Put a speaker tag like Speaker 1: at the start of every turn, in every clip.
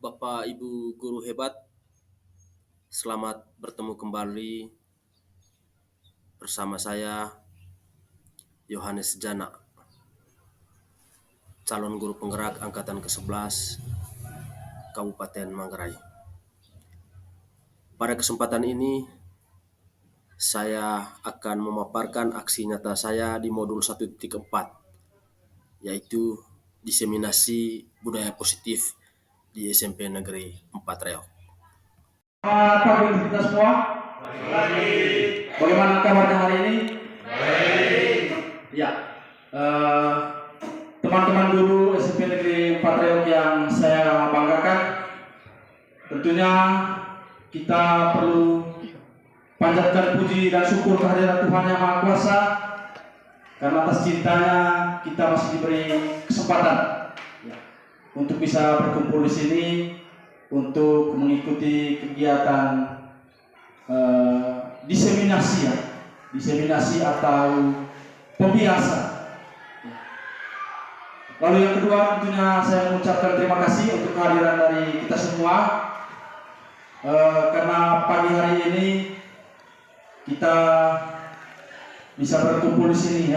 Speaker 1: Bapak Ibu guru hebat, selamat bertemu kembali bersama saya Yohanes Jana, calon guru penggerak angkatan ke-11 Kabupaten Manggarai. Pada kesempatan ini saya akan memaparkan aksi nyata saya di modul 1.4, yaitu diseminasi budaya positif di SMP Negeri 4 Reog.
Speaker 2: Selamat pagi untuk kita semua. Bagaimana kabarnya hari ini?
Speaker 3: Baik.
Speaker 2: Ya, teman-teman guru SMP Negeri 4 Reog yang saya banggakan, tentunya kita perlu panjatkan puji dan syukur kehadiran Tuhan Yang Maha Kuasa, karena atas cintanya kita masih diberi kesempatan untuk bisa berkumpul di sini untuk mengikuti kegiatan diseminasi atau pembiasa. Lalu yang kedua, tentunya saya mengucapkan terima kasih untuk kehadiran dari kita semua, karena pagi hari ini kita bisa berkumpul di sini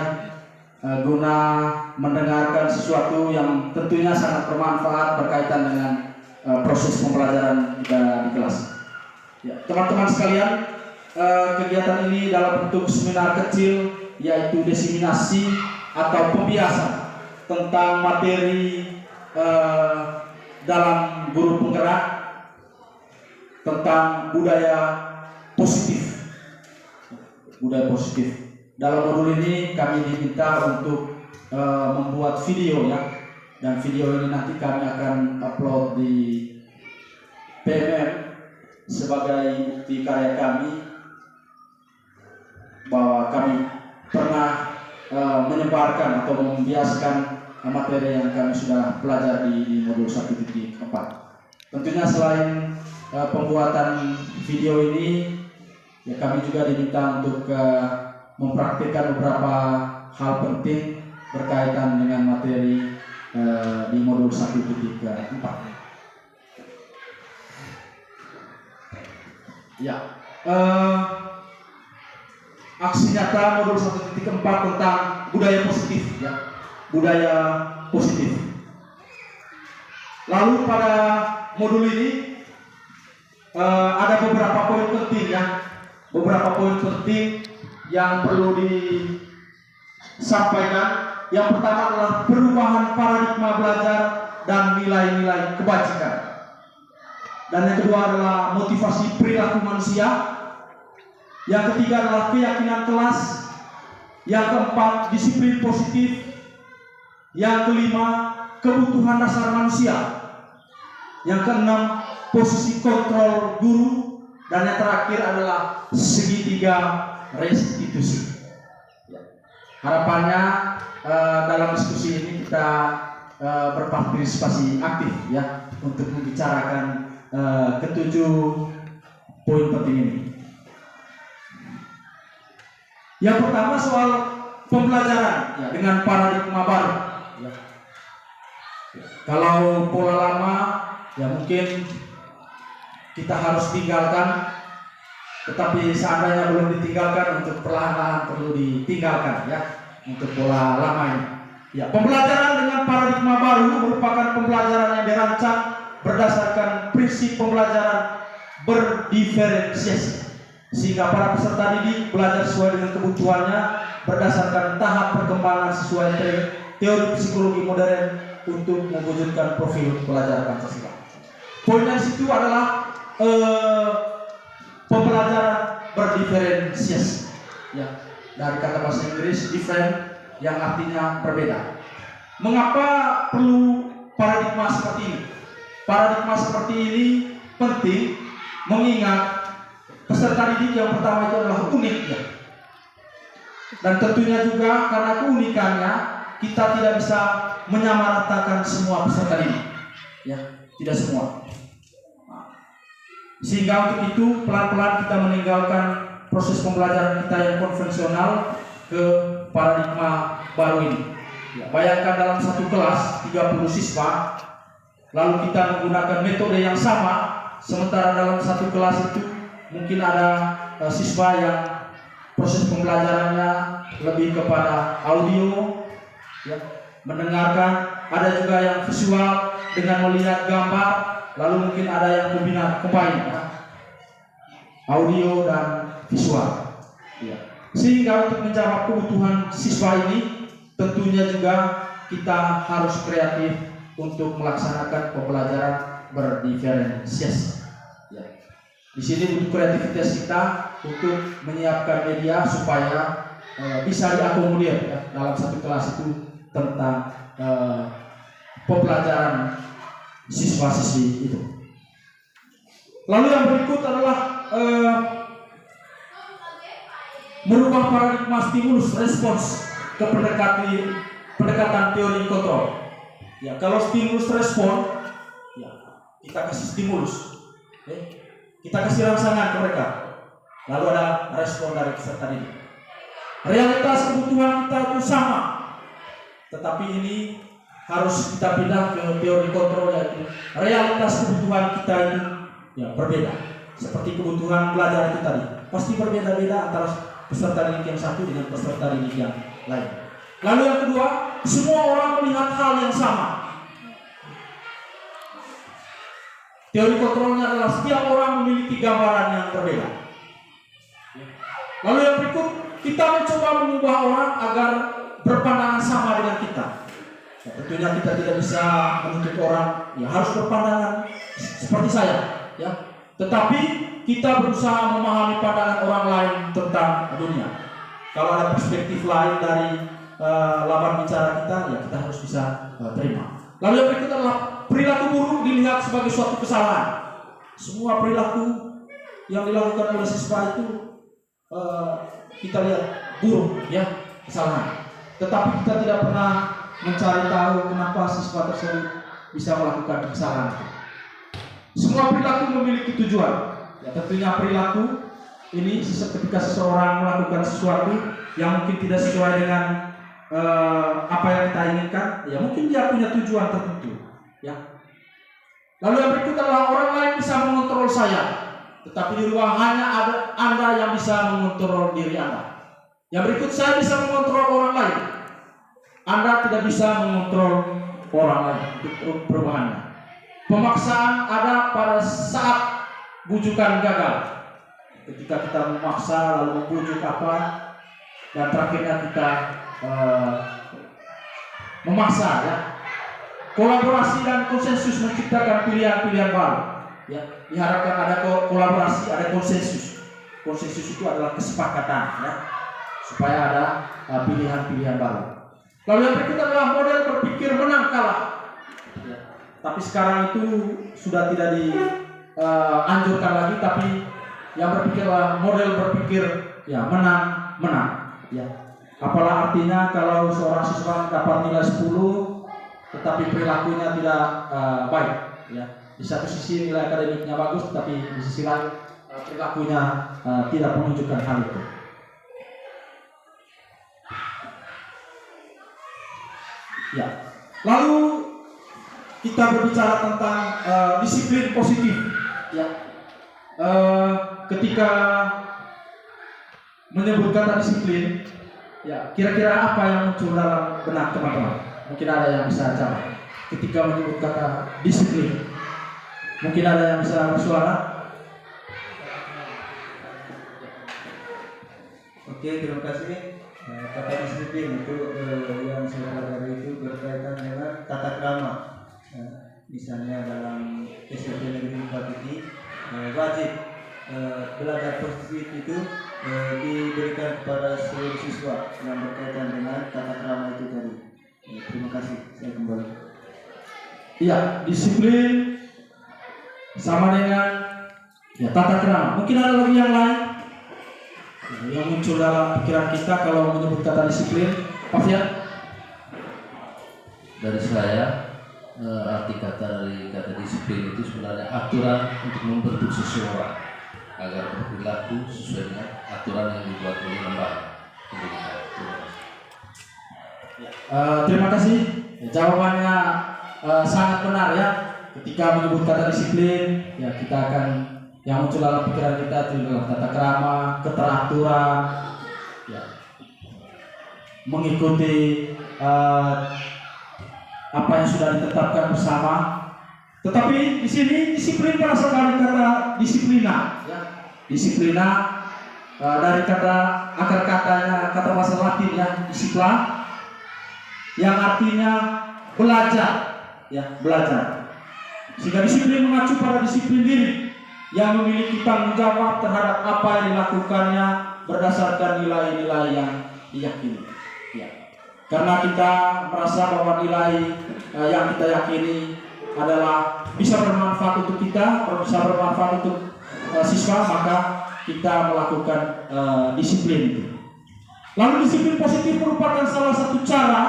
Speaker 2: guna mendengarkan sesuatu yang tentunya sangat bermanfaat berkaitan dengan proses pembelajaran kita di kelas. Ya, teman-teman sekalian, kegiatan ini dalam bentuk seminar kecil, yaitu diseminasi atau pembiasa tentang materi dalam guru penggerak tentang budaya positif. Budaya positif. Dalam modul ini kami diminta untuk membuat video dan video ini nanti kami akan upload di PMM sebagai bukti karya kami bahwa kami pernah menyebarkan atau membiasakan materi yang kami sudah pelajari di modul 1.4. Tentunya selain pembuatan video ini, ya kami juga diminta untuk mempraktikkan beberapa hal penting berkaitan dengan materi di modul 1.4. Ya, aksi nyata modul 1.4 tentang budaya positif, budaya positif. Lalu pada modul ini ada beberapa poin penting yang perlu disampaikan. Yang pertama adalah perubahan paradigma belajar dan nilai-nilai kebajikan. Dan yang kedua adalah motivasi perilaku manusia. Yang ketiga adalah keyakinan kelas. Yang keempat, disiplin positif. Yang kelima, kebutuhan dasar manusia. Yang keenam, posisi kontrol guru. Dan yang terakhir adalah segitiga restitusi. Harapannya dalam diskusi ini kita berpartisipasi aktif untuk membicarakan ketujuh poin penting ini. Yang pertama soal pembelajaran dengan paradigma baru. Kalau pola lama mungkin kita harus tinggalkan, tetapi seandainya belum ditinggalkan, untuk perlahan-lahan perlu ditinggalkan untuk pola lama ini. Pembelajaran dengan paradigma baru merupakan pembelajaran yang dirancang berdasarkan prinsip pembelajaran berdiferensiasi, sehingga para peserta didik belajar sesuai dengan kebutuhannya berdasarkan tahap perkembangan sesuai teori psikologi modern untuk mewujudkan profil pelajar Pancasila. Poin yang situ adalah pembelajaran berdiferensiasi, dari kata bahasa Inggris different, yang artinya berbeda. Mengapa perlu paradigma seperti ini? Paradigma seperti ini penting mengingat peserta didik yang pertama itu adalah unik, dan tentunya juga karena keunikannya kita tidak bisa menyamaratakan semua peserta didik, tidak semua. Sehingga untuk itu pelan-pelan kita meninggalkan proses pembelajaran kita yang konvensional ke paradigma baru ini. Bayangkan dalam satu kelas 30 siswa, lalu kita menggunakan metode yang sama, sementara dalam satu kelas itu mungkin ada siswa yang proses pembelajarannya lebih kepada audio, ya, mendengarkan, ada juga yang visual dengan melihat gambar, lalu mungkin ada yang combine, ya, audio dan visual, ya. Sehingga untuk menjawab kebutuhan siswa ini tentunya juga kita harus kreatif untuk melaksanakan pembelajaran berdiferensiasi, ya. Di sini butuh kreativitas kita untuk menyiapkan media supaya bisa diakomodir, ya, dalam satu kelas itu tentang pembelajaran siswa-siswi itu. Lalu yang berikut adalah merubah paradigma stimulus respons ke pendekatan teori kontrol. Ya, kalau stimulus respon, ya, kita kasih stimulus, kita kasih rangsangan ke mereka, lalu ada respon dari peserta didik. Realitas kebutuhan kita itu sama, tetapi ini harus kita pindah ke teori kontrol, yaitu realitas kebutuhan kita itu, ya, berbeda. Seperti kebutuhan belajar itu tadi, pasti berbeda-beda antara peserta didik yang satu dengan peserta didik yang lain. Lalu yang kedua, semua orang melihat hal yang sama. Teori kontrolnya adalah setiap orang memiliki gambaran yang berbeda. Lalu yang berikut, kita mencoba mengubah orang agar berpandangan sama dengan kita. Ya, tentunya kita tidak bisa menuntut orang, ya, harus berpandangan seperti saya, ya. Tetapi kita berusaha memahami pandangan orang lain tentang dunia. Kalau ada perspektif lain dari lawan bicara kita, ya, kita harus bisa terima. Lalu yang berikut adalah perilaku buruk dilihat sebagai suatu kesalahan. Semua perilaku yang dilakukan oleh siswa itu kita lihat buruk, ya, kesalahan. Tetapi kita tidak pernah mencari tahu kenapa siswa tersebut bisa melakukan kesalahan itu. Semua perilaku memiliki tujuan. Ya, tentunya perilaku ini ketika seseorang melakukan sesuatu yang mungkin tidak sesuai dengan apa yang kita inginkan, ya, mungkin dia punya tujuan tertentu, ya. Lalu yang berikut adalah orang lain bisa mengontrol saya, tetapi di ruang hanya ada Anda yang bisa mengontrol diri Anda. Yang berikut, saya bisa mengontrol orang lain, Anda tidak bisa mengontrol orang lain. Untuk perubahannya, pemaksaan ada pada saat bujukan gagal. Ketika kita memaksa lalu membujuk apa, dan terakhirnya kita memaksa, ya. Kolaborasi dan konsensus menciptakan pilihan-pilihan baru, ya. Diharapkan ada kolaborasi, ada konsensus. Konsensus itu adalah kesepakatan, ya, supaya ada pilihan-pilihan baru. Lalu yang berikut adalah model berpikir menang kalah, ya. Tapi sekarang itu sudah tidak dianjurkan lagi, tapi yang berpikir adalah model berpikir, ya, menang, ya. Apalah artinya kalau seorang siswa dapat nilai 10 tetapi perilakunya tidak baik, ya. Di satu sisi nilai akademiknya bagus, tetapi di sisi lain perilakunya tidak menunjukkan hal itu. Ya. Lalu kita berbicara tentang disiplin positif, ya. Ketika menyebut kata disiplin, ya, kira-kira apa yang muncul dalam benak teman-teman? Mungkin ada yang bisa jawab. Ketika menyebut kata disiplin, mungkin ada yang bisa bersuara.
Speaker 4: Oke, terima kasih. Kata disiplin itu yang saya pelajari itu berkaitan dengan tata krama. Misalnya dalam SMP Negeri 4 ini wajib belajar positif itu diberikan kepada seluruh siswa yang berkaitan dengan tata krama itu tadi. Terima kasih. Saya kembali.
Speaker 2: Iya, disiplin sama dengan, ya, tata krama. Mungkin ada lagi yang lain yang muncul dalam pikiran kita kalau menyebut kata disiplin, Pak Fian?
Speaker 5: Dari saya, arti kata dari kata disiplin itu sebenarnya aturan untuk membentuk seseorang agar berperilaku sesuai dengan aturan yang dibuat oleh lembaga.
Speaker 2: Terima kasih. Jawabannya sangat benar, ya. ketika menyebut kata disiplin, ya kita akan yang muncul dalam pikiran kita itu adalah tata krama, keteraturan, ya, mengikuti apa yang sudah ditetapkan bersama. Tetapi di sini disiplin berasal dari kata disiplina, ya. Disiplina dari kata akar katanya kata bahasa Latin ya, disipla, yang artinya belajar, ya, belajar. Sehingga disiplin mengacu pada disiplin diri yang memiliki tanggung jawab terhadap apa yang dilakukannya berdasarkan nilai-nilai yang diyakini. Ya. Karena kita merasa bahwa nilai yang kita yakini adalah bisa bermanfaat untuk kita, bisa bermanfaat untuk siswa, maka kita melakukan disiplin itu. Lalu disiplin positif merupakan salah satu cara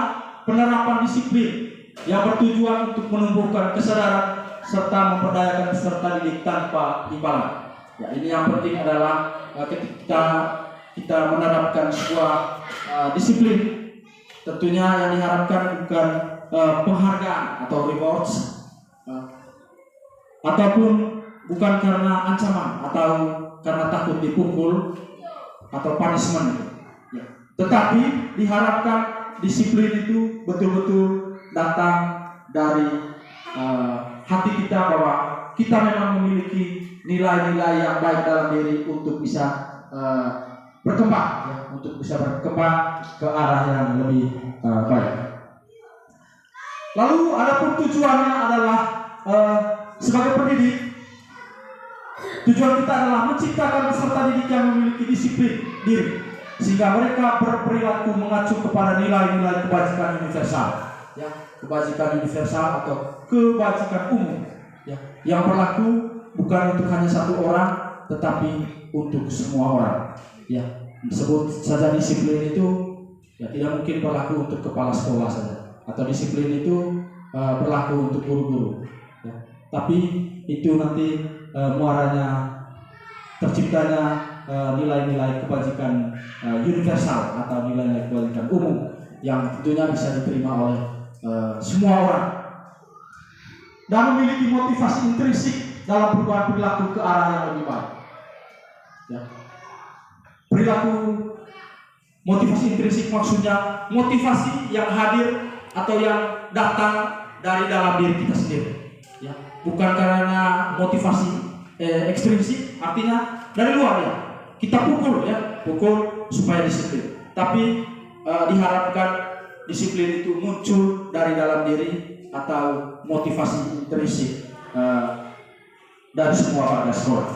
Speaker 2: penerapan disiplin yang bertujuan untuk menumbuhkan kesadaran serta memperdayakan peserta didik tanpa imbalan. Ya, ini yang penting adalah ketika kita menerapkan sebuah disiplin, tentunya yang diharapkan bukan penghargaan atau rewards, ataupun bukan karena ancaman atau karena takut dipukul atau punishment, ya. Tetapi diharapkan disiplin itu betul-betul datang dari hati kita, bahwa kita memang memiliki nilai-nilai yang baik dalam diri untuk bisa berkembang, ya, untuk bisa berkembang ke arah yang lebih baik. Lalu adapun tujuannya adalah sebagai pendidik, tujuan kita adalah menciptakan peserta didik yang memiliki disiplin diri, sehingga mereka berperilaku mengacu kepada nilai-nilai kebajikan universal, ya, kebajikan universal atau kebajikan umum, ya, yang berlaku bukan untuk hanya satu orang, tetapi untuk semua orang. Ya, sebut saja disiplin itu, ya, tidak mungkin berlaku untuk kepala sekolah saja, atau disiplin itu berlaku untuk guru-guru. Ya, tapi itu nanti muaranya terciptanya nilai-nilai kebajikan universal atau nilai-nilai kebajikan umum yang tentunya bisa diterima oleh semua orang dan memiliki motivasi intrinsik dalam perubahan perilaku ke arah yang lebih baik. Ya. Perilaku motivasi intrinsik maksudnya motivasi yang hadir atau yang datang dari dalam diri kita sendiri. Ya. Bukan karena motivasi ekstrinsik, artinya dari luar, ya. Kita pukul, ya, pukul supaya disiplin. Tapi diharapkan disiplin itu muncul dari dalam diri atau motivasi intrinsik dari semua warga sekolah.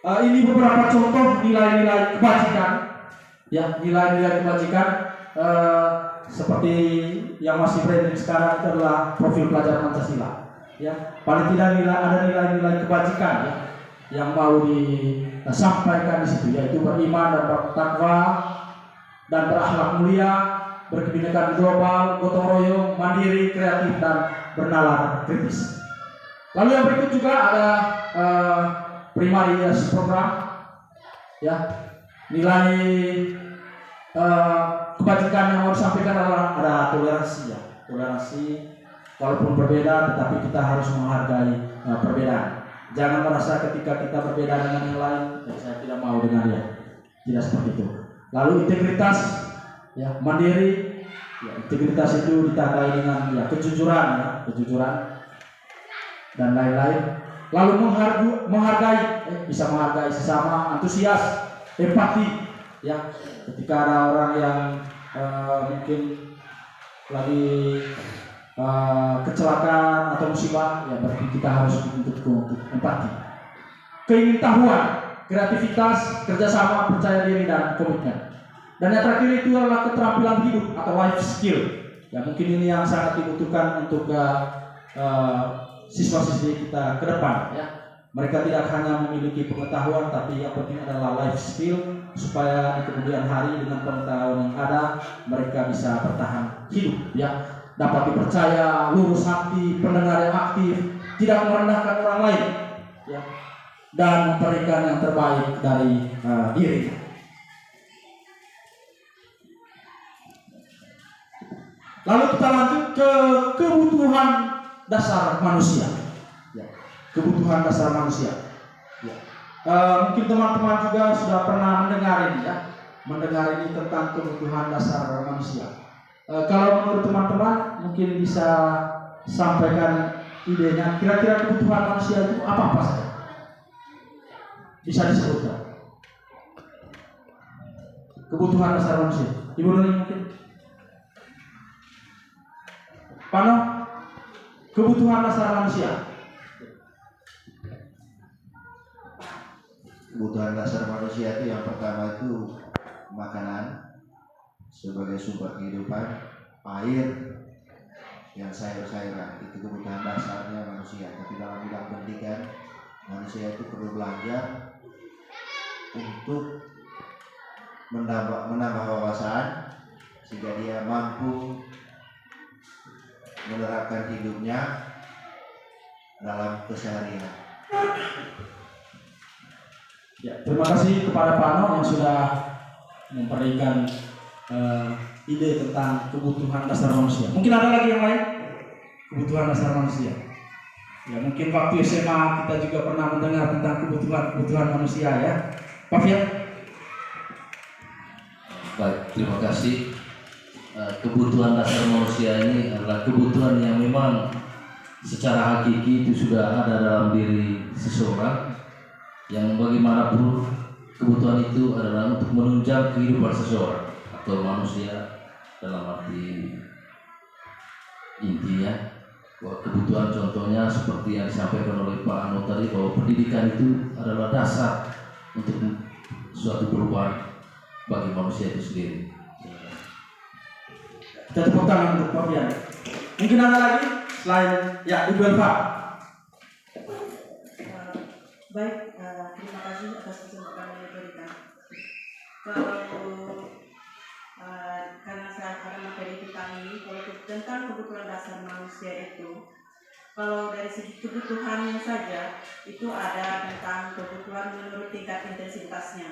Speaker 2: Ini beberapa contoh nilai-nilai kebajikan, ya, nilai-nilai kebajikan seperti yang masih trending sekarang itu adalah profil pelajar Pancasila. Ya, paling tidak ada nilai-nilai kebajikan, ya, yang mau disampaikan di situ, yaitu beriman dan bertakwa dan berakhlak mulia, berkebinekaan global, gotong royong, mandiri, kreatif, dan bernalar kritis. Lalu yang berikut juga ada primary years program, ya, nilai kebajikan yang mau disampaikan adalah ada toleransi, ya, toleransi walaupun berbeda, tetapi kita harus menghargai perbedaan. Jangan merasa ketika kita berbeda dengan yang lain, saya tidak mau dengan dia, tidak seperti itu. Lalu integritas, ya, mandiri, ya, integritas itu ditandai dengan, ya, kejujuran, ya, kejujuran dan lain-lain. Lalu menghargai, bisa menghargai sesama, antusias, empati, ya, ketika ada orang yang mungkin lagi kecelakaan atau musibah, ya, berarti kita harus untuk empati. Keingintahuan, kreativitas, kerjasama, percaya diri, dan komitmen. Dan yang terakhir itu adalah keterampilan hidup atau life skill. Ya, mungkin ini yang sangat dibutuhkan untuk siswa-siswi kita ke depan, ya. Mereka tidak hanya memiliki pengetahuan, tapi yang penting adalah life skill, supaya di kemudian hari dengan pengetahuan yang ada mereka bisa bertahan hidup, ya, dapat dipercaya, lurus hati, pendengar yang aktif, tidak merendahkan orang lain, ya, dan memberikan yang terbaik dari diri. Lalu kita lanjut ke kebutuhan dasar manusia. Ya, kebutuhan dasar manusia. Ya. Mungkin teman-teman juga sudah pernah mendengar ini ya, mendengar ini tentang kebutuhan dasar manusia. Kalau menurut teman-teman mungkin bisa sampaikan idenya, kira-kira kebutuhan manusia itu apa saja? Bisa disebutkan. Kebutuhan dasar manusia. Ibu Nuni mungkin. Pano, kebutuhan dasar manusia.
Speaker 6: Kebutuhan dasar manusia itu yang pertama itu makanan sebagai sumber kehidupan, air, yang sayur-sayuran, itu kebutuhan dasarnya manusia. Tapi dalam bidang pendidikan, manusia itu perlu belajar untuk menambah wawasan sehingga dia mampu menerapkan hidupnya dalam keseharian.
Speaker 2: Ya, terima kasih kepada Pak Noh yang sudah memberikan ide tentang kebutuhan dasar manusia. Mungkin ada lagi yang lain? Kebutuhan dasar manusia. Ya, mungkin waktu SMA kita juga pernah mendengar tentang kebutuhan manusia ya. Pak Fiat.
Speaker 5: Baik, terima kasih. Kebutuhan dasar manusia ini adalah kebutuhan yang memang secara hakiki itu sudah ada dalam diri seseorang, yang bagaimanapun kebutuhan itu adalah untuk menunjang kehidupan seseorang atau manusia dalam arti intinya. Bahwa kebutuhan contohnya seperti yang disampaikan oleh Pak Ano tadi, bahwa pendidikan itu adalah dasar untuk suatu perubahan bagi manusia itu sendiri.
Speaker 2: Kita tepuk tangan untuk Pak Fiat. Mungkin ada lagi selain ya Ibu Elva.
Speaker 3: Baik, terima kasih atas kesempatan yang diberikan. Kalau karena saya akan materi tentang ini, kalau tentang kebutuhan dasar manusia itu, kalau dari segi kebutuhannya saja itu ada tentang kebutuhan menurut tingkat intensitasnya.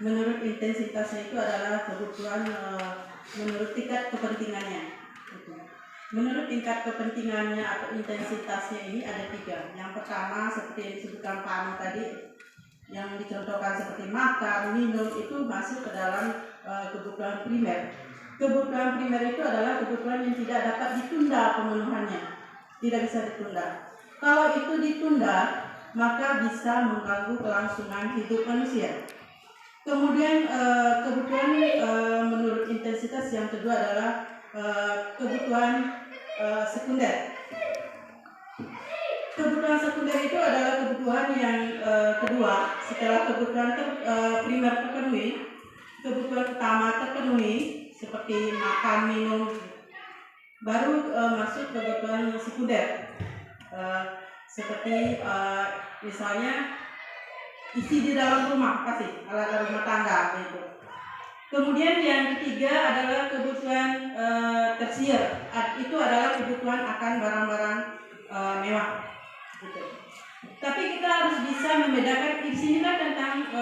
Speaker 3: Menurut intensitasnya itu adalah kebutuhan menurut tingkat kepentingannya. Menurut tingkat kepentingannya atau intensitasnya ini ada 3. Yang pertama seperti yang disebutkan Pak Ano tadi, yang dicontohkan seperti makan, minum, itu masuk ke dalam kebutuhan primer. Kebutuhan primer itu adalah kebutuhan yang tidak dapat ditunda pemenuhannya, tidak bisa ditunda. Kalau itu ditunda, maka bisa mengganggu kelangsungan hidup manusia. Kemudian kebutuhan menurut intensitas yang kedua adalah kebutuhan sekunder. Kebutuhan sekunder itu adalah kebutuhan yang kedua setelah kebutuhan primer terpenuhi. Kebutuhan utama terpenuhi seperti makan, minum, baru masuk kebutuhan sekunder seperti misalnya isi di dalam rumah, kasih alat rumah tangga gitu. Kemudian yang ketiga adalah kebutuhan tersier. Itu adalah kebutuhan akan barang-barang mewah gitu. Tapi kita harus bisa membedakan. Di sini kan tentang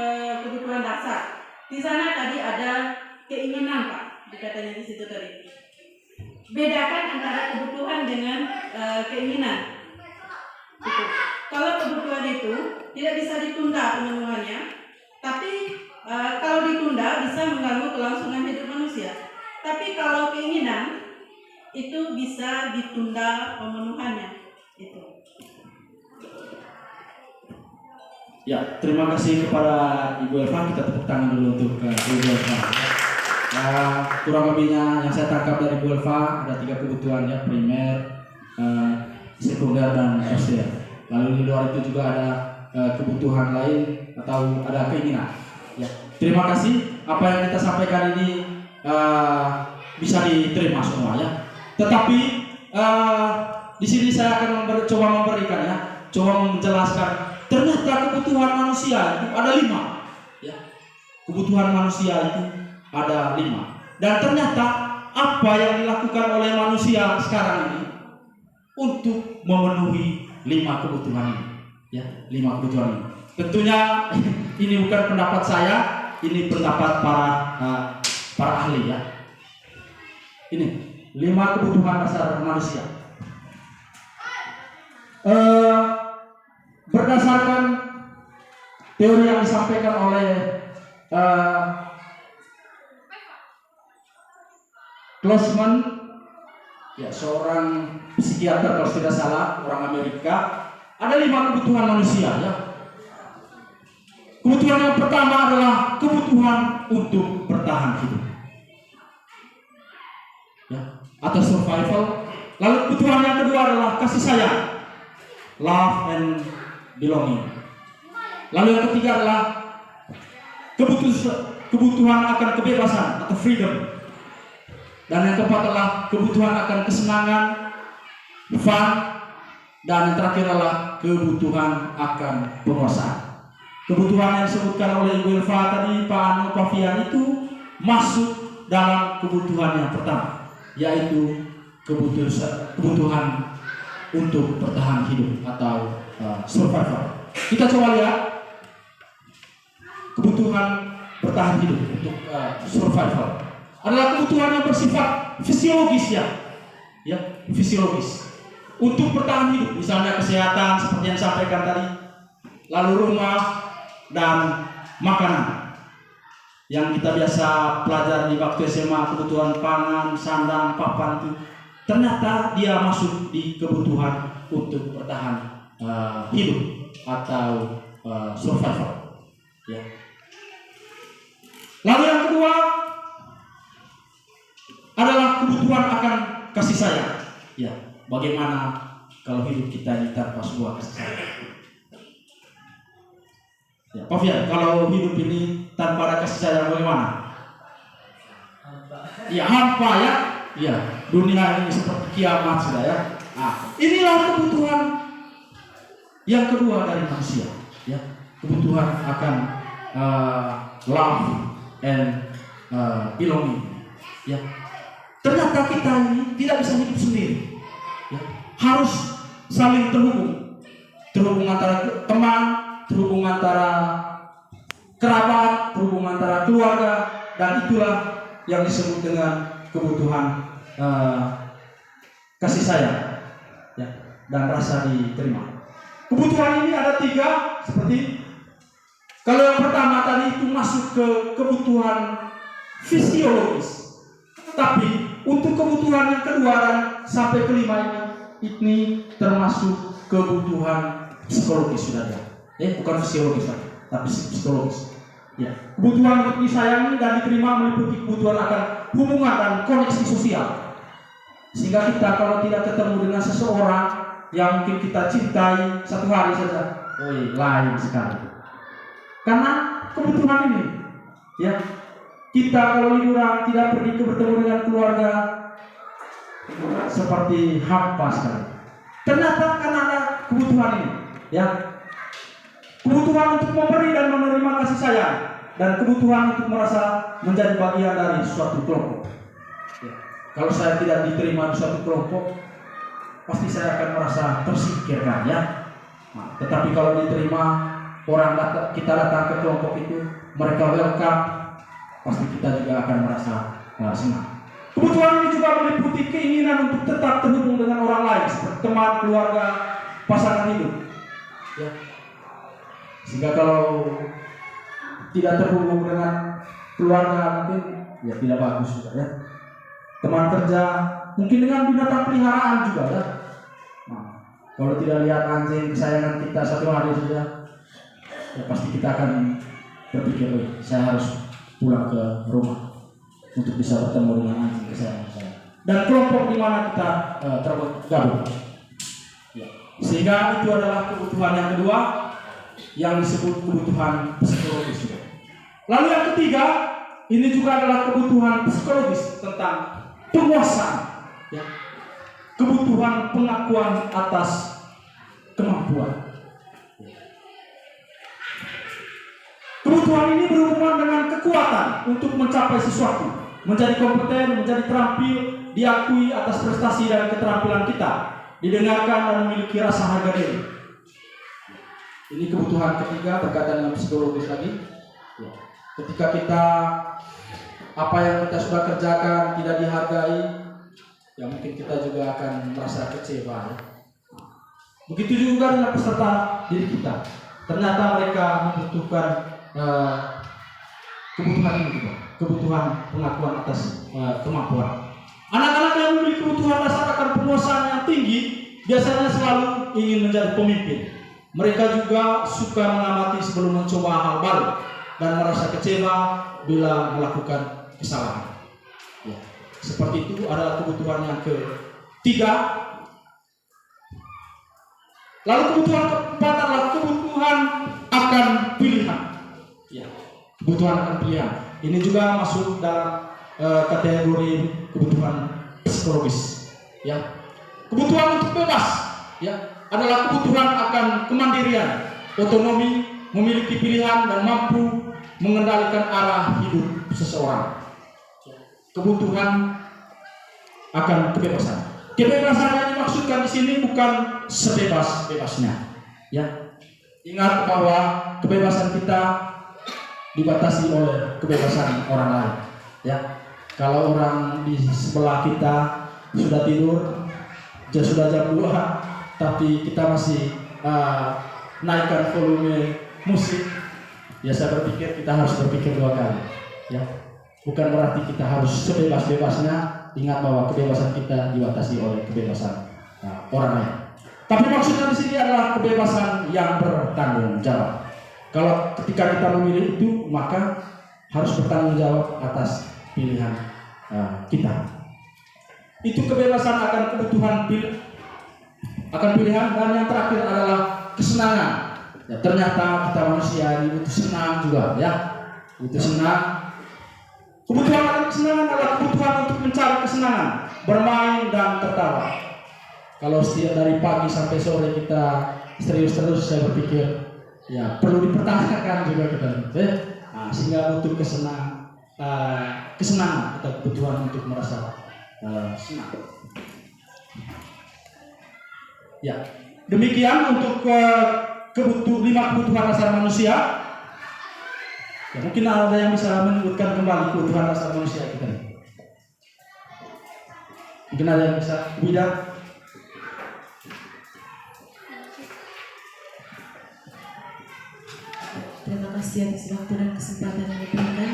Speaker 3: kebutuhan dasar. Di sana tadi ada keinginan, Pak, dikatanya di situ tadi. Bedakan antara kebutuhan dengan keinginan. Gitu. Kalau kebutuhan itu tidak bisa ditunda pemenuhannya, tapi kalau ditunda bisa mengganggu kelangsungan hidup manusia. Tapi kalau keinginan itu bisa ditunda pemenuhannya. Itu.
Speaker 2: Ya, terima kasih kepada Ibu Elva. Kita tepuk tangan dulu untuk Ibu Elva. Kurang lebihnya yang saya tangkap dari Ibu Elva ada 3 kebutuhan ya, primer, sekunder dan tersier. Lalu di luar itu juga ada kebutuhan lain atau ada keinginan. Ya, terima kasih. Apa yang kita sampaikan ini bisa diterima semua ya. Tetapi di sini saya akan coba memberikan ya, coba menjelaskan. Ternyata kebutuhan manusia itu ada 5. Ya, kebutuhan manusia itu ada 5. Dan ternyata apa yang dilakukan oleh manusia sekarang ini untuk memenuhi 5 kebutuhan ini. Ya, 5 kebutuhan ini. Tentunya ini bukan pendapat saya, ini pendapat para ahli ya. Ini 5 kebutuhan dasar manusia. Berdasarkan teori yang disampaikan oleh Klossman, ya, seorang psikiater kalau tidak salah, orang Amerika, ada 5 kebutuhan manusia, ya. Kebutuhan yang pertama adalah kebutuhan untuk bertahan hidup, ya, atau survival. Lalu kebutuhan yang kedua adalah kasih sayang, love and belonging. Lalu yang ketiga adalah kebutuhan akan kebebasan atau freedom. Dan yang keempat adalah kebutuhan akan kesenangan, fun. Dan yang terakhir adalah kebutuhan akan penguasaan. Kebutuhan yang disebutkan oleh Ibu Elva tadi, Pak Anu, Pak Fian, itu masuk dalam kebutuhan yang pertama, yaitu kebutuhan untuk bertahan hidup atau survival. Kita coba lihat kebutuhan bertahan hidup untuk survival adalah kebutuhan yang bersifat fisiologis, ya, fisiologis untuk bertahan hidup, misalnya kesehatan seperti yang disampaikan tadi, lalu rumah dan makanan yang kita biasa pelajari di waktu SMA, kebutuhan pangan, sandang, papan, itu ternyata dia masuk di kebutuhan untuk bertahan hidup atau survival, ya. Lalu yang kedua adalah kebutuhan akan kasih sayang, ya. Bagaimana kalau hidup kita ini tanpa sebuah kasih sayang? Ya, Pak Fian, kalau hidup ini tanpa ada kasih sayang bagaimana? Ya, hampa, ya. Ya, dunia ini seperti kiamat sudah, ya. Nah, inilah kebutuhan yang kedua dari manusia, ya. Kebutuhan akan love and belonging, ya. Ternyata kita ini tidak bisa hidup sendiri, ya. Harus saling terhubung antara teman, terhubung antara kerabat, terhubung antara keluarga, dan itulah yang disebut dengan kebutuhan kasih sayang, ya, dan rasa diterima. Kebutuhan ini ada 3, seperti kalau yang pertama tadi itu masuk ke kebutuhan fisiologis, tapi untuk kebutuhan yang kedua dan sampai kelima ini termasuk kebutuhan psikologis, sudah ya, bukan fisiologis tapi psikologis, ya. Kebutuhan untuk disayangi dan diterima meliputi kebutuhan akan hubungan dan koneksi sosial, sehingga kita kalau tidak ketemu dengan seseorang yang mungkin kita cintai satu hari saja, lain sekali. Karena kebutuhan ini, ya, kita kalau liburan tidak pergi bertemu dengan keluarga seperti hampa sekali. Ternyata karena ada kebutuhan ini, ya, kebutuhan untuk memberi dan menerima kasih sayang, dan kebutuhan untuk merasa menjadi bagian dari suatu kelompok. Ya. Kalau saya tidak diterima di suatu kelompok, pasti saya akan merasa tersingkirkan, ya. Nah, tetapi kalau diterima, kita datang ke kelompok itu, mereka welcome, pasti kita juga akan merasa senang. Kebutuhan ini juga meliputi keinginan untuk tetap terhubung dengan orang lain, seperti teman, keluarga, pasangan hidup, ya. Sehingga kalau tidak terhubung dengan keluarga mungkin ya tidak bagus juga, ya. Teman kerja, mungkin dengan binatang peliharaan juga, ya. Nah, kalau tidak lihat anjing kesayangan kita satu hari saja, ya pasti kita akan berpikir, saya harus pulang ke rumah untuk bisa bertemu dengan anjing kesayangan saya. Dan kelompok di mana kita tergabung, ya. Sehingga itu adalah kebutuhan yang kedua yang disebut kebutuhan psikologis. Lalu yang ketiga, ini juga adalah kebutuhan psikologis tentang penguasaan, ya. Kebutuhan pengakuan atas kemampuan. Kebutuhan ini berhubungan dengan kekuatan untuk mencapai sesuatu, menjadi kompeten, menjadi terampil, diakui atas prestasi dan keterampilan kita, didengarkan dan memiliki rasa harga diri. Ini kebutuhan ketiga berkaitan dengan psikologis lagi. Ya. Ketika kita apa yang kita sudah kerjakan tidak dihargai, ya mungkin kita juga akan merasa kecewa. Begitu juga dengan peserta didik kita. Ternyata mereka membutuhkan kebutuhan ini juga, kebutuhan pengakuan atas kemampuan. Anak-anak yang memiliki kebutuhan dasar akan penguasaan yang tinggi biasanya selalu ingin menjadi pemimpin. Mereka juga suka mengamati sebelum mencoba hal baru dan merasa kecewa bila melakukan kesalahan. Ya, seperti itu adalah kebutuhan yang ketiga. Lalu kebutuhan keempat adalah kebutuhan akan pilihan. Ya, kebutuhan akan pilihan. Ini juga masuk dalam kategori kebutuhan psikologis. Ya, kebutuhan untuk bebas. Ya, adalah kebutuhan akan kemandirian, otonomi, memiliki pilihan dan mampu mengendalikan arah hidup seseorang. Kebutuhan akan kebebasan. Kebebasan yang dimaksudkan di sini bukan sebebas-bebasnya. Ya, ingat bahwa kebebasan kita dibatasi oleh kebebasan orang lain. Ya, kalau orang di sebelah kita sudah tidur, sudah jam 2, tapi kita masih naikkan volume musik, ya saya berpikir kita harus berpikir 2 kali. Ya, bukan berarti kita harus sebebas-bebasnya. Ingat bahwa kebebasan kita dibatasi oleh kebebasan orang lain. Tapi maksudnya di sini adalah kebebasan yang bertanggung jawab. Kalau ketika kita memilih itu, maka harus bertanggung jawab atas pilihan kita. Itu kebebasan akan kebutuhan pilihan, dan yang terakhir adalah kesenangan. Ya, ternyata kita manusia ini butuh senang juga, ya, butuh senang. Kebutuhan akan kesenangan adalah kebutuhan untuk mencari kesenangan, bermain dan tertawa. Kalau setiap dari pagi sampai sore kita serius terus, saya berpikir ya perlu dipertanyakan juga kita, sehingga butuh kesenangan atau kebutuhan untuk merasa senang. Ya, demikian untuk 5 kebutuhan dasar manusia. Ya, mungkin ada yang bisa menyebutkan kembali kebutuhan dasar manusia kita. Mungkin ada yang bisa bidang.
Speaker 7: Terima kasih atas waktu dan kesempatan yang diberikan.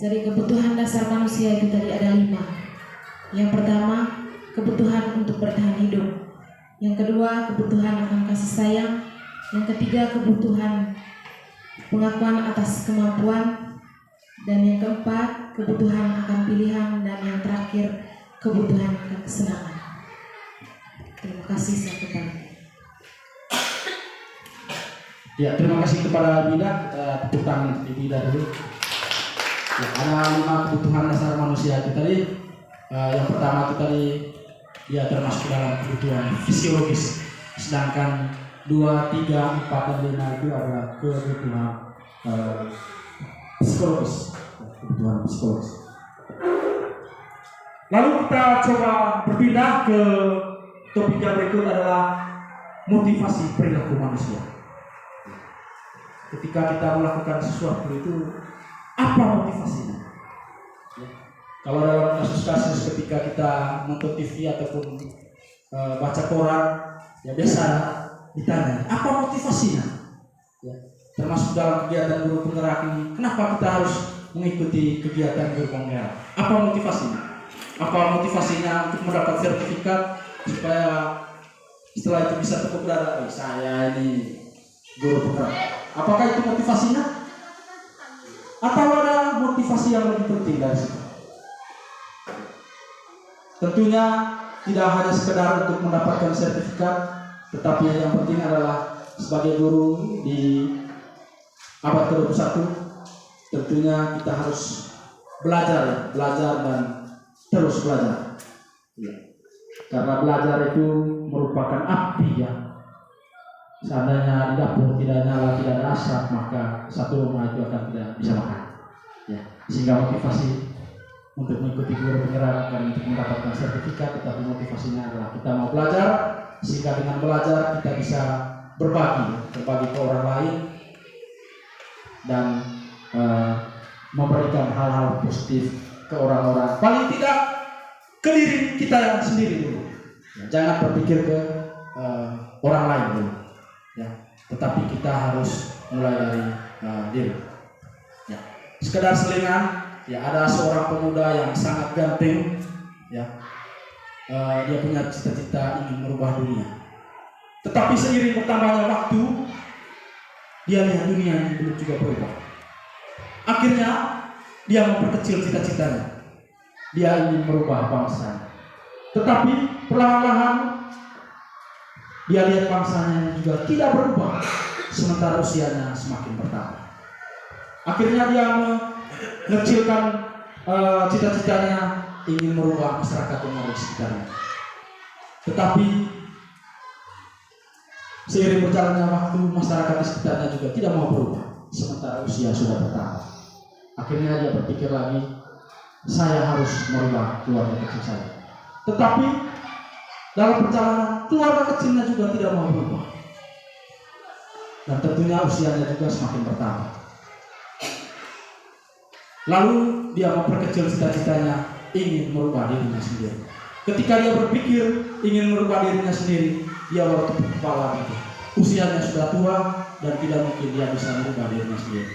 Speaker 7: Jadi kebutuhan dasar manusia itu tadi ada 5. Yang pertama, kebutuhan untuk bertahan hidup. Yang kedua, kebutuhan akan kasih sayang. Yang ketiga, kebutuhan pengakuan atas kemampuan. Dan yang keempat, kebutuhan akan pilihan. Dan yang terakhir, kebutuhan akan kesenangan. Terima kasih, saya kembali.
Speaker 2: Ya, terima kasih kepada Bida. Kita tepuk tangan di Bida dulu. Ya, ada 5 kebutuhan dasar manusia itu tadi. Yang pertama itu tadi, ya termasuk dalam kebutuhan fisiologis. Sedangkan 2, 3, 4, dan 5 itu adalah kebutuhan psikologis. Kebutuhan psikologis. Lalu kita coba berpindah ke topik yang berikut adalah motivasi perilaku manusia. Ketika kita melakukan sesuatu itu, apa motivasinya? Ya. Kalau dalam kasus-kasus ketika kita nonton TV ataupun baca koran, ya biasa ditanya, apa motivasinya? Ya. Termasuk dalam kegiatan guru penggerak ini, kenapa kita harus mengikuti kegiatan guru penggerak? Apa motivasinya? Apa motivasinya untuk mendapat sertifikat supaya setelah itu bisa tepuk dada, saya ini guru penggerak? Apakah itu motivasinya? Atau ada motivasi yang lebih penting dari situ? Tentunya tidak hanya sekedar untuk mendapatkan sertifikat, tetapi yang penting adalah sebagai guru di abad ke-21, tentunya kita harus belajar dan terus belajar. Karena belajar itu merupakan api ya. Seandainya di dapur tidak nyala, tidak ada asap, maka satu rumah itu akan tidak bisa makan. Ya, sehingga motivasi untuk mengikuti guru penggerak dan untuk mendapatkan sertifikat, tetapi motivasinya adalah kita mau belajar, sehingga dengan belajar kita bisa berbagi ke orang lain dan memberikan hal-hal positif ke orang-orang. Paling tidak ke diri kita yang sendiri dulu. Ya, jangan berpikir ke orang lain dulu. Ya, tetapi kita harus mulai dari diri. Ya, sekedar selingan. Ya, ada seorang pemuda yang sangat ganteng. Ya, dia punya cita-cita ingin merubah dunia. Tetapi seiring bertambahnya waktu, dia lihat dunia yang belum juga berubah. Akhirnya dia memperkecil cita-citanya. Dia ingin merubah bangsa. Tetapi perlahan-lahan dia lihat bangsanya juga tidak berubah, sementara usianya semakin bertambah. Akhirnya dia mengecilkan cita-citanya, ingin merubah masyarakat yang ada di sekitarnya. Tetapi seiring berjalannya waktu, masyarakat di sekitarnya juga tidak mau berubah, sementara usia sudah bertambah. Akhirnya dia berpikir lagi, saya harus merubah keluarga kecil saya. Tetapi dalam perjalanan, keluarga kecilnya juga tidak mau berubah. Dan tentunya usianya juga semakin bertambah. Lalu dia memperkecil cita-citanya, ingin merubah dirinya sendiri. Ketika dia berpikir ingin merubah dirinya sendiri, dia baru tepuk kepala gitu. Usianya sudah tua dan tidak mungkin dia bisa merubah dirinya sendiri.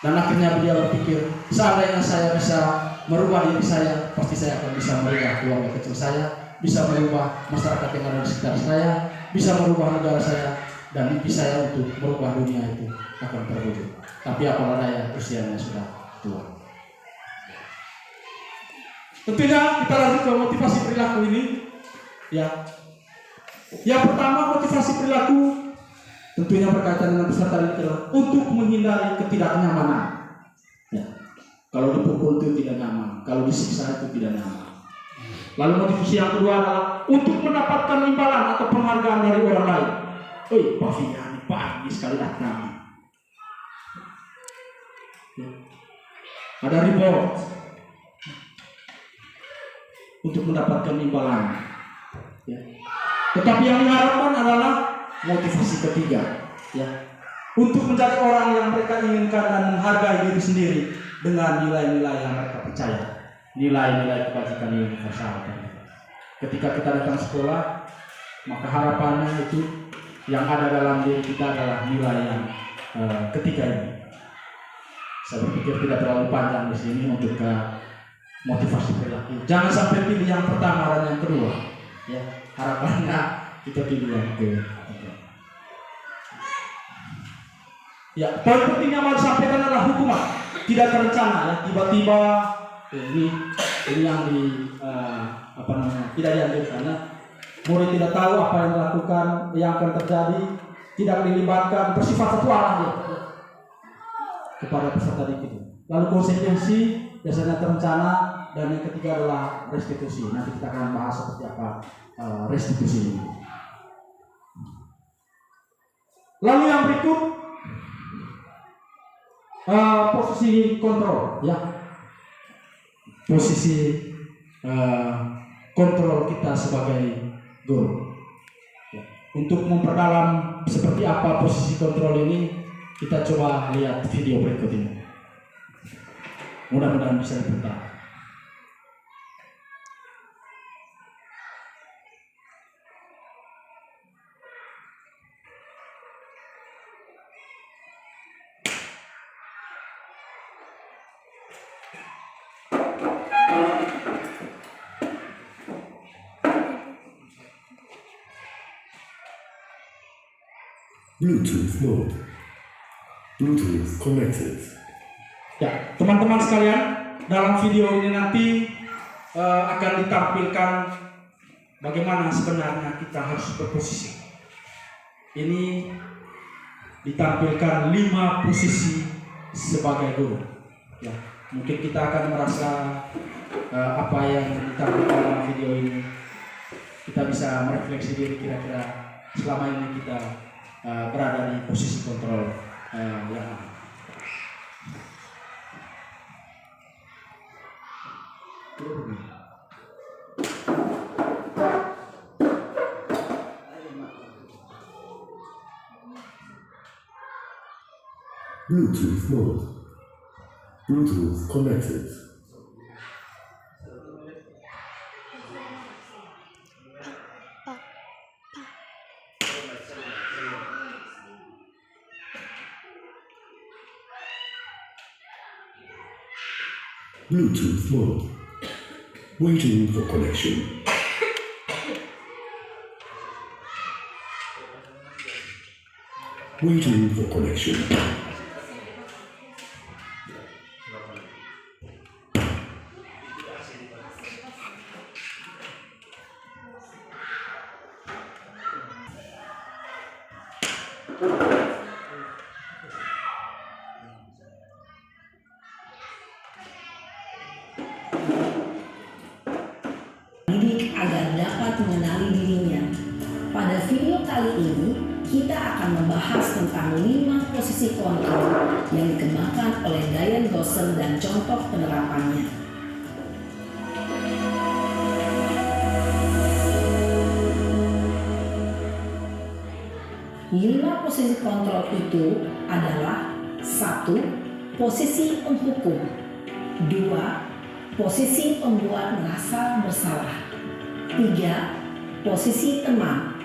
Speaker 2: Dan akhirnya dia berpikir, seandainya saya bisa merubah diri saya, pasti saya akan bisa merubah keluarga kecil saya, bisa merubah masyarakat yang ada di sekitar saya, bisa merubah negara saya, dan mimpi saya untuk merubah dunia itu akan terwujud. Tapi apalah daya, usianya sudah tua. Tentunya kita lanjut ke motivasi perilaku ini. Ya, yang pertama motivasi perilaku tentunya berkaitan dengan peserta didik adalah untuk menghindari ketidaknyamanan. Ya, kalau dipukul itu tidak nyaman, kalau disiksa itu tidak nyaman. Lalu motivasi yang kedua adalah untuk mendapatkan imbalan atau penghargaan dari orang lain. Pak Fian, Pak Andi sekali datang. Ya. Ada reward untuk mendapatkan imbalan. Ya. Tetapi yang diharapkan adalah motivasi ketiga, ya, untuk menjadi orang yang mereka inginkan dan menghargai diri sendiri dengan nilai-nilai yang mereka percaya, nilai-nilai kebajikan universal. Ketika kita datang sekolah, maka harapannya itu yang ada dalam diri kita adalah nilai yang ketiga ini. Saya berpikir tidak terlalu panjang di sini untuk motivasi perilaku. Jangan sampai pilih yang pertama dan yang kedua. Ya, harapannya kita pilih yang kedua. Ya, poin penting yang mau disampaikan adalah hukuman tidak terencana. Ya, tiba-tiba ini yang tidak dianjurkan. Ya. Murid tidak tahu apa yang dilakukan, yang akan terjadi, tidak dilibatkan, bersifat satu arah ya, kepada peserta didik. Lalu konsekuensi biasanya terencana. Dan yang ketiga adalah restitusi. Nanti kita akan bahas seperti apa restitusi ini. Lalu yang berikut posisi kontrol, ya, posisi kontrol kita sebagai guru. Ya. Untuk memperdalam seperti apa posisi kontrol ini, kita coba lihat video berikut ini. Mudah-mudahan bisa diputar.
Speaker 8: Bluetooth mode. Bluetooth connected.
Speaker 2: Ya, teman-teman sekalian, dalam video ini nanti akan ditampilkan bagaimana sebenarnya kita harus berposisi. Ini ditampilkan 5 posisi sebagai guru. Ya, mungkin kita akan merasa apa yang ditampilkan dalam video ini, kita bisa merefleksi diri kira-kira selama ini kita berada di posisi kontrol yang ada.
Speaker 8: Bluetooth mode. Bluetooth connected. Bluetooth mode. Waiting for connection. Waiting for connection.
Speaker 9: Didik agar dapat mengenali dirinya. Pada video kali ini, kita akan membahas tentang 5 posisi kontrol yang dikembangkan oleh Diane Gosser dan contoh penerapannya. Lima posisi kontrol itu adalah 1. Posisi penghukum, 2. Posisi pembuat merasa bersalah, 3. Posisi teman,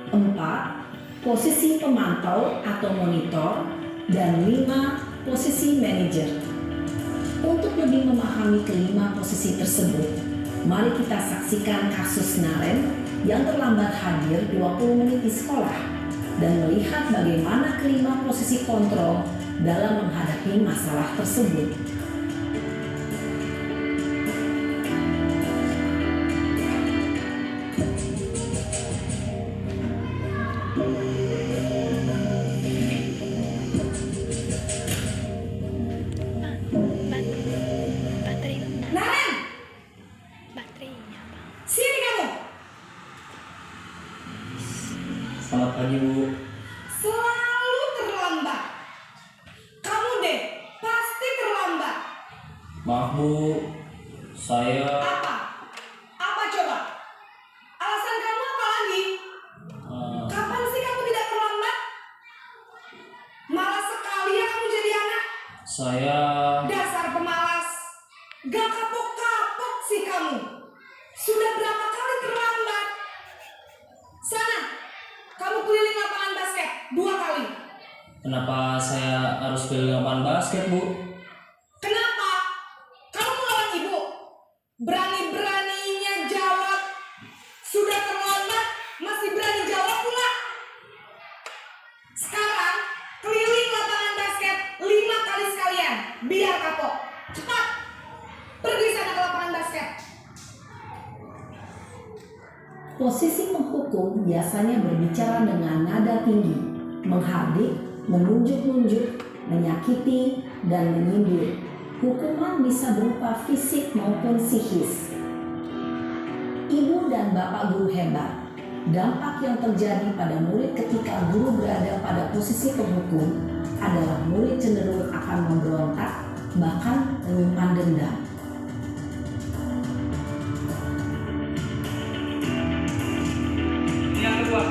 Speaker 9: 4. Posisi pemantau atau monitor, dan 5. Posisi manajer. Untuk lebih memahami kelima posisi tersebut, mari kita saksikan kasus Naren yang terlambat hadir 20 menit di sekolah dan melihat bagaimana kelima posisi kontrol dalam menghadapi masalah tersebut.
Speaker 10: Selamat pagi, Bu.
Speaker 9: Selalu terlambat. Kamu deh, pasti terlambat.
Speaker 10: Maaf, Bu. Saya...
Speaker 9: Apa? Apa coba? Alasan kamu apa lagi? Kapan sih kamu tidak terlambat? Malas sekali ya kamu jadi anak.
Speaker 10: Saya...
Speaker 9: Dasar pemalas. Gak kapok-kapok sih kamu. Sudah berapa kali terlambat? Sana, kamu keliling lapangan basket 2 kali.
Speaker 10: Kenapa saya harus keliling lapangan basket, Bu?
Speaker 9: Kenapa? Kamu melawan ibu. Berani-beraninya jawab. Sudah terlambat, masih berani jawab pula. Sekarang, keliling lapangan basket 5 kali sekalian. Biar kapok. Cepat. Pergi sana ke lapangan basket. Posisi menghukum biasanya berbicara dengan nada tinggi, menghardik, menunjuk-nunjuk, menyakiti, dan menyindir. Hukuman bisa berupa fisik maupun psikis. Ibu dan bapak guru hebat. Dampak yang terjadi pada murid ketika guru berada pada posisi penghukum adalah murid cenderung akan memberontak, bahkan menyimpan dendam.
Speaker 2: Yang kedua,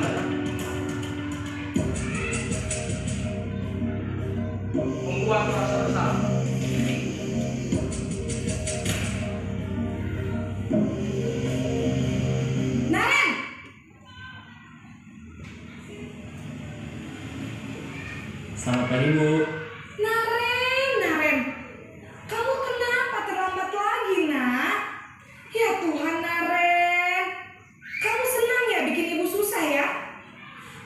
Speaker 2: membuat merasa bersalah.
Speaker 9: Naren!
Speaker 10: Selamat pagi, Bu.
Speaker 9: Naren, kamu kenapa terlambat lagi, nak? Ya Tuhan, Naren, kamu senang ya bikin ibu susah ya?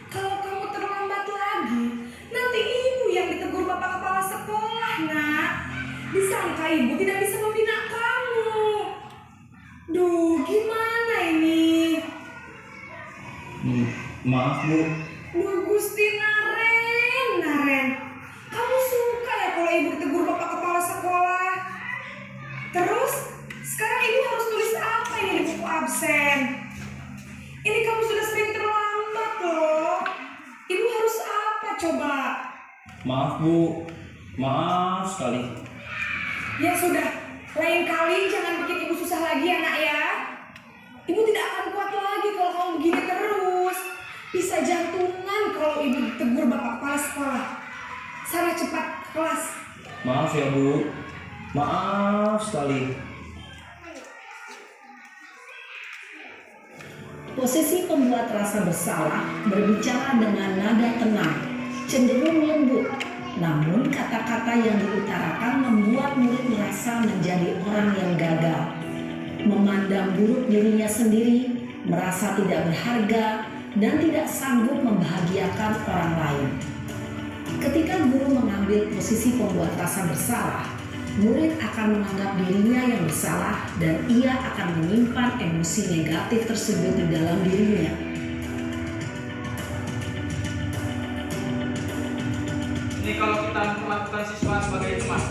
Speaker 9: Kalau kamu terlambat lagi, nanti ibu yang ditegur bapak kepala sekolah, nak. Disangka ibu tidak bisa membina kamu. Duh, gimana ini?
Speaker 10: Maaf, Bu.
Speaker 9: Duh, Gusti Naren, kamu suka ya kalau ibu ditegur bapak kepala sekolah? Terus, sekarang ibu harus tulis apa ini di buku absen? Ini kamu sudah sering terlambat loh. Ibu harus apa coba?
Speaker 10: Maaf, Bu. Maaf sekali.
Speaker 9: Ya sudah, lain kali jangan bikin ibu susah lagi ya nak ya. Ibu tidak akan kuat lagi kalau kamu begini terus. Bisa jantungan kalau ibu ditegur bapak kepala sekolah. Sana cepat kelas.
Speaker 10: Maaf ya, Bu. Maaf sekali.
Speaker 9: Posisi pembuat rasa bersalah berbicara dengan nada tenang, cenderung lembut, Namun kata-kata yang diutarakan membuat murid merasa menjadi orang yang gagal, memandang buruk dirinya sendiri, merasa tidak berharga, dan tidak sanggup membahagiakan orang lain. Ketika guru mengambil posisi pembuat rasa bersalah, murid akan menganggap dirinya yang bersalah dan ia akan menyimpan emosi negatif tersebut di dalam dirinya.
Speaker 11: Ini kalau kita memperlakukan siswa sebagai teman.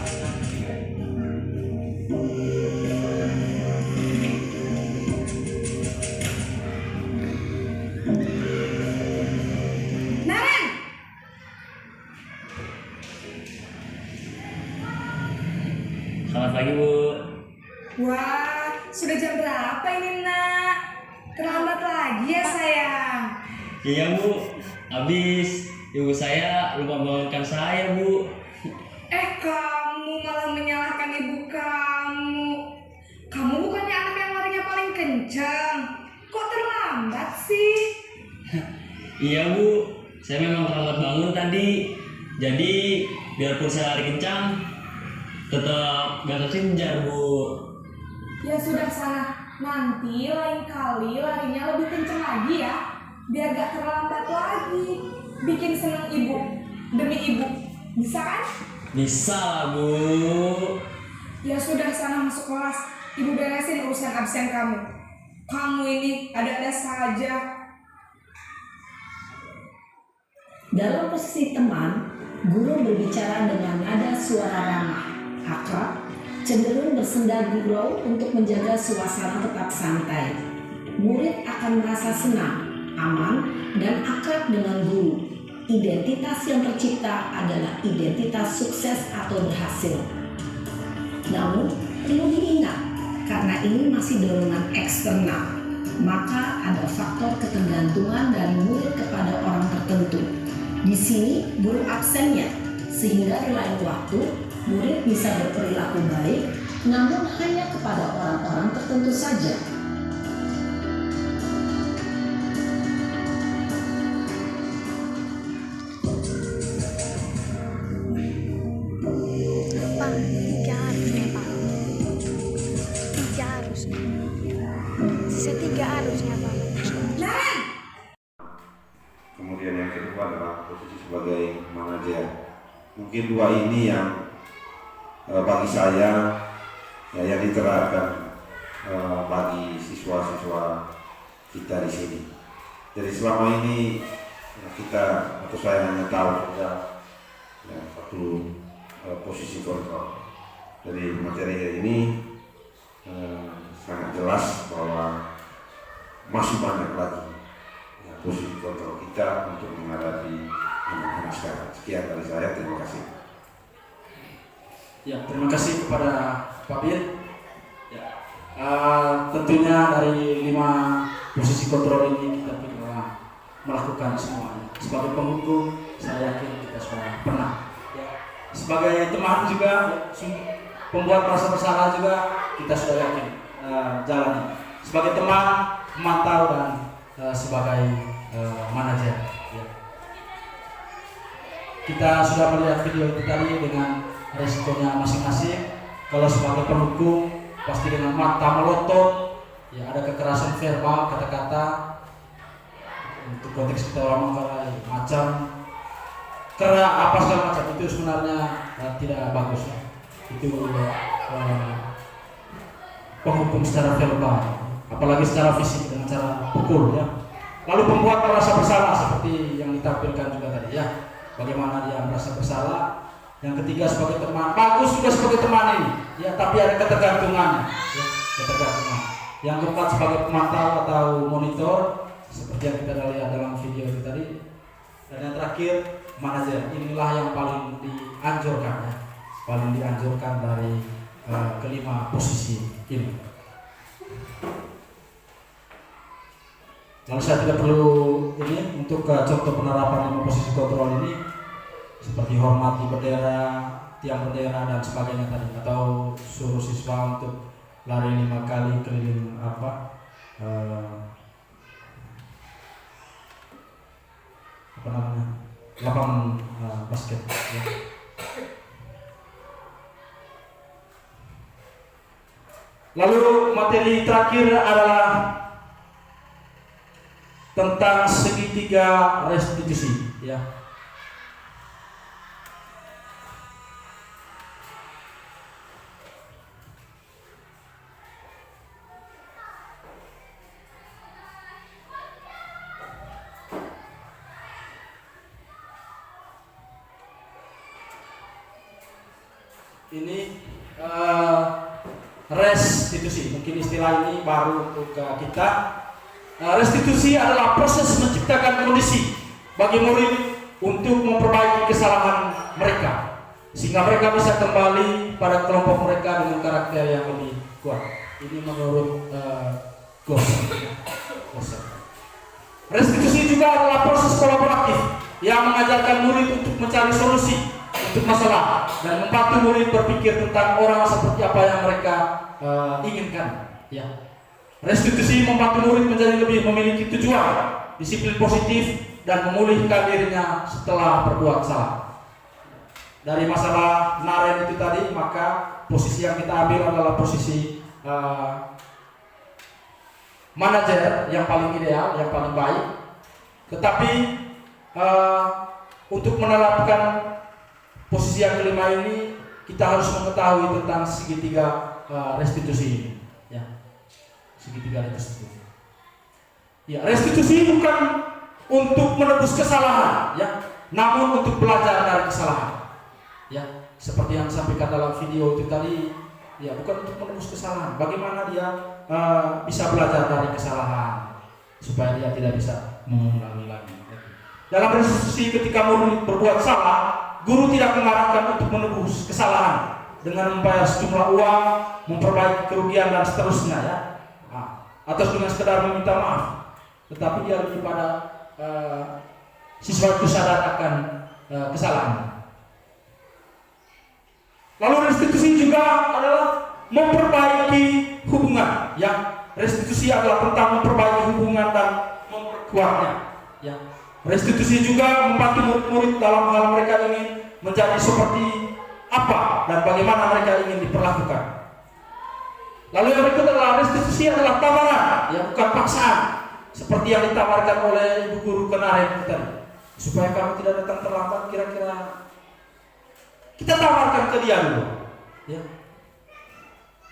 Speaker 12: Naren!
Speaker 10: Selamat pagi, Bu.
Speaker 12: Wah, sudah jam berapa ini, Nak? Terlambat lagi ya, sayang?
Speaker 10: Iya, Bu. Habis ibu saya lupa bangunkan saya, Bu.
Speaker 12: Kamu malah menyalahkan ibu kamu. Kamu bukannya anak yang larinya paling kencang. Kok terlambat sih?
Speaker 10: Iya, Bu. Saya memang terlambat bangun tadi. Jadi, biarpun saya lari kencang, tetap gak terkejar, Bu.
Speaker 12: Ya sudah sana. Nanti lain kali larinya lebih kencang lagi ya. Biar gak terlambat lagi. Bikin senang ibu. Demi ibu. Bisa kan?
Speaker 10: Bisa lah, Bu.
Speaker 12: Ya sudah sana masuk kelas. Ibu beresin urusan absen kamu. Kamu ini ada-ada saja.
Speaker 9: Dalam posisi teman, guru berbicara dengan nada suara ramah, akrab, cenderung bersenda gurau untuk menjaga suasana tetap santai. Murid akan merasa senang, aman, dan akrab dengan guru. Identitas yang tercipta adalah identitas sukses atau berhasil. Namun, perlu diingat, karena ini masih dorongan eksternal, maka ada faktor ketergantungan dari murid kepada orang tertentu. Di sini guru absennya, sehingga di lain waktu murid bisa berperilaku baik, namun hanya kepada orang-orang tertentu saja.
Speaker 13: Kemudian yang kedua adalah posisi sebagai manajer. Mungkin dua ini yang bagi saya yang diterapkan bagi siswa-siswa kita di sini. Jadi selama ini kita atau saya hanya tahu saja satu posisi kontrol. Jadi materi ini sangat jelas bahwa masih banyak lagi posisi kontrol kita untuk menghadapi anak-anak sekarang. Sekian dari saya, terima kasih.
Speaker 11: Ya, terima kasih kepada Pak Bin. Ya, tentunya dari 5 posisi kontrol ini kita pernah melakukan semuanya. Sebagai penghukum, saya yakin kita sudah pernah. Ya, sebagai teman juga, pembuat rasa bersalah juga, kita sudah yakin jalannya. Sebagai teman, pemantau dan sebagai manajer. Ya. Kita sudah melihat video itu tadi dengan resikonya masing-masing. Kalau sebagai penghukum pasti dengan mata melotot, ya ada kekerasan verbal, kata-kata. Untuk konteks kita orang macam kera apa segala macam itu sebenarnya tidak bagus. Itu penghukum secara verbal, apalagi secara fisik dengan cara pukul ya. Lalu pembuat merasa bersalah seperti yang ditampilkan juga tadi ya. Bagaimana dia merasa bersalah. Yang ketiga sebagai teman, bagus juga sebagai teman ini ya, tapi ada ketergantungan ya, ketergantungan. Yang keempat sebagai pemantau atau monitor seperti yang kita lihat dalam video itu tadi. Dan yang terakhir manajer. Inilah yang paling dianjurkan ya. Paling dianjurkan dari kelima posisi ini. Lalu saya tidak perlu ini untuk contoh penerapan 5 posisi kontrol ini seperti hormati bendera, tiang bendera dan sebagainya tadi, atau suruh siswa untuk lari 5 kali keliling lapangan basket ya. Lalu materi terakhir adalah tentang segitiga restitusi, ya. Ini restitusi, mungkin istilah ini baru untuk kita. Restitusi adalah proses menciptakan kondisi bagi murid untuk memperbaiki kesalahan mereka, sehingga mereka bisa kembali pada kelompok mereka dengan karakter yang lebih kuat. Ini menurut Gosser. Restitusi juga adalah proses kolaboratif yang mengajarkan murid untuk mencari solusi untuk masalah dan membantu murid berpikir tentang orang seperti apa yang mereka inginkan. Ya. Restitusi membantu murid menjadi lebih memiliki tujuan, disiplin positif, dan memulihkan dirinya setelah berbuat salah. Dari masalah Naren itu tadi, maka posisi yang kita ambil adalah posisi manajer yang paling ideal, yang paling baik. Tetapi untuk menerapkan posisi yang kelima ini, kita harus mengetahui tentang segitiga restitusi ini. Ya. Segitiga restitusi. Ya, restitusi bukan untuk menebus kesalahan, ya, namun untuk belajar dari kesalahan. Ya, seperti yang disampaikan dalam video itu tadi, ya, bukan untuk menebus kesalahan. Bagaimana dia bisa belajar dari kesalahan supaya dia tidak bisa mengulangi lagi. Dalam restitusi, ketika murid berbuat salah, guru tidak mengarahkan untuk menebus kesalahan dengan membayar sejumlah uang, memperbaiki kerugian dan seterusnya, ya, atau dengan sekedar meminta maaf. Tetapi dia lebih pada siswa itu sadar akan kesalahan. Lalu restitusi juga adalah memperbaiki hubungan. Ya, restitusi adalah tentang memperbaiki hubungan dan memperkuatnya. Ya. Restitusi juga membantu murid-murid dalam hal mereka ingin menjadi seperti apa dan bagaimana mereka ingin diperlakukan. Lalu yang berikut adalah restitusi adalah tawaran, ya, bukan paksaan, seperti yang ditawarkan oleh ibu guru kemarin tadi. Supaya kamu tidak datang terlambat, kira-kira kita tawarkan ke dia dulu, ya.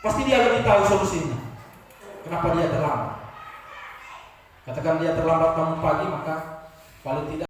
Speaker 11: Pasti dia lebih tahu solusinya. Kenapa dia terlambat? Katakan dia terlambat bangun pagi, maka paling tidak